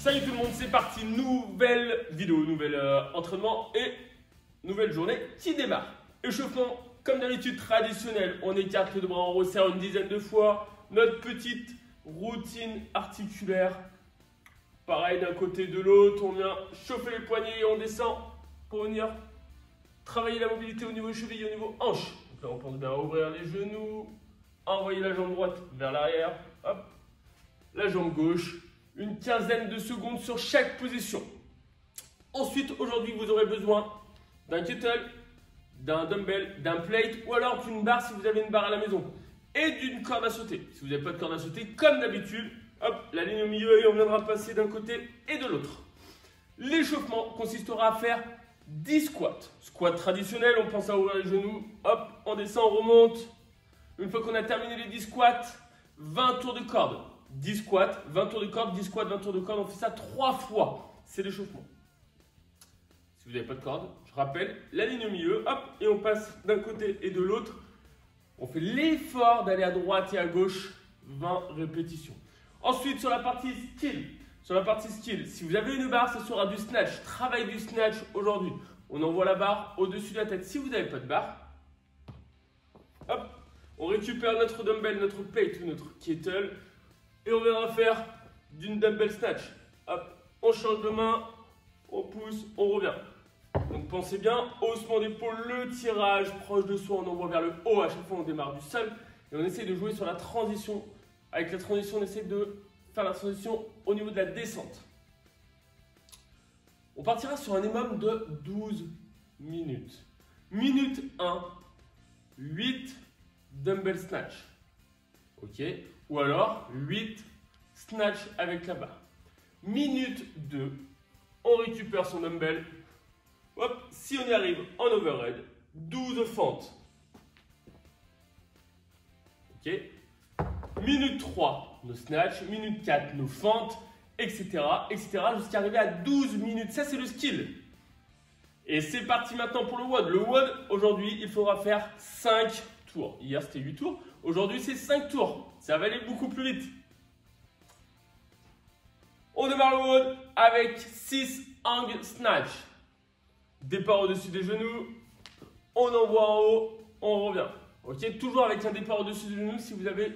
Salut tout le monde, c'est parti, nouvelle vidéo, nouvel entraînement et nouvelle journée qui démarre. Échauffement, comme d'habitude traditionnel, on écarte le bras, on resserre une dizaine de fois. Notre petite routine articulaire, pareil d'un côté de l'autre, on vient chauffer les poignets et on descend pour venir travailler la mobilité au niveau cheville et au niveau hanche. Donc là on pense bien à ouvrir les genoux, envoyer la jambe droite vers l'arrière, hop, la jambe gauche. Une quinzaine de secondes sur chaque position. Ensuite, aujourd'hui, vous aurez besoin d'un kettle, d'un dumbbell, d'un plate ou alors d'une barre si vous avez une barre à la maison et d'une corde à sauter. Si vous n'avez pas de corde à sauter, comme d'habitude, hop, la ligne au milieu et on viendra passer d'un côté et de l'autre. L'échauffement consistera à faire 10 squats. Squat traditionnel, on pense à ouvrir les genoux, hop, on descend, on remonte. Une fois qu'on a terminé les 10 squats, 20 tours de corde. 10 squats, 20 tours de corde, 10 squats, 20 tours de corde, on fait ça 3 fois. C'est l'échauffement. Si vous n'avez pas de corde, je rappelle, la ligne au milieu, hop, et on passe d'un côté et de l'autre. On fait l'effort d'aller à droite et à gauche, 20 répétitions. Ensuite, sur la partie skill, si vous avez une barre, ce sera du snatch. Travail du snatch aujourd'hui. On envoie la barre au-dessus de la tête. Si vous n'avez pas de barre, hop, on récupère notre dumbbell, notre plate ou notre kettle. Et on viendra faire d'une dumbbell snatch. Hop, on change de main, on pousse, on revient. Donc pensez bien, haussement d'épaule, le tirage proche de soi, on envoie vers le haut. À chaque fois, on démarre du sol et on essaie de jouer sur la transition. Avec la transition, on essaie de faire la transition au niveau de la descente. On partira sur un minimum de 12 minutes. Minute 1, 8 dumbbell snatch. Ok, ou alors 8 snatch avec la barre. Minute 2, on récupère son dumbbell. Hop, si on y arrive en overhead, 12 fentes. Ok, minute 3, nos snatch. Minute 4, nos fentes, etc. Jusqu'à arriver à 12 minutes. Ça, c'est le skill. Et c'est parti maintenant pour le WOD. Le WOD, aujourd'hui, il faudra faire 5 tours. Hier, c'était 8 tours. Aujourd'hui, c'est 5 tours. Ça va aller beaucoup plus vite. On démarre le WOD avec 6 hang snatch. Départ au-dessus des genoux. On envoie en haut. On revient. Ok, toujours avec un départ au-dessus des genoux si vous avez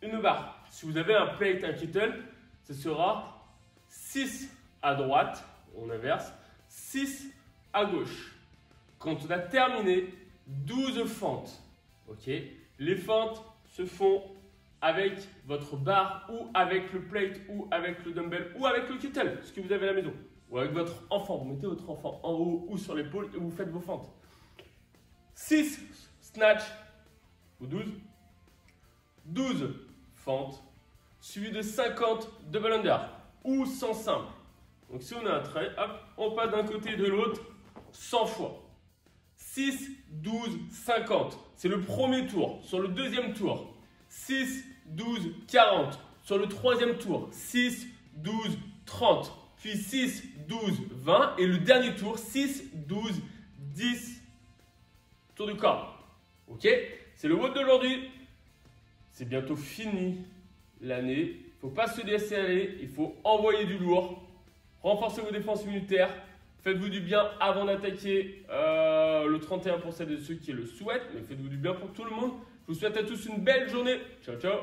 une barre. Si vous avez un plate, un kettle, ce sera 6 à droite. On inverse. 6 à gauche. Quand on a terminé, 12 fentes. Ok, les fentes se font avec votre barre ou avec le plate ou avec le dumbbell ou avec le kettle, ce que vous avez à la maison. Ou avec votre enfant. Vous mettez votre enfant en haut ou sur l'épaule et vous faites vos fentes. 6 snatch ou 12. 12 fentes suivi de 50 double under ou 100 simples. Donc si on a un trait, hop, on passe d'un côté et de l'autre 100 fois. 6, 12, 50. C'est le premier tour. Sur le deuxième tour, 6, 12, 40. Sur le troisième tour, 6, 12, 30. Puis 6, 12, 20. Et le dernier tour, 6, 12, 10. Tour de corde. Ok? C'est le WOD d'aujourd'hui. C'est bientôt fini l'année. Il ne faut pas se laisser aller. Il faut envoyer du lourd. Renforcez vos défenses immunitaires. Faites-vous du bien avant d'attaquer le 31 pour celles de ceux qui le souhaitent. Mais faites-vous du bien pour tout le monde. Je vous souhaite à tous une belle journée. Ciao, ciao.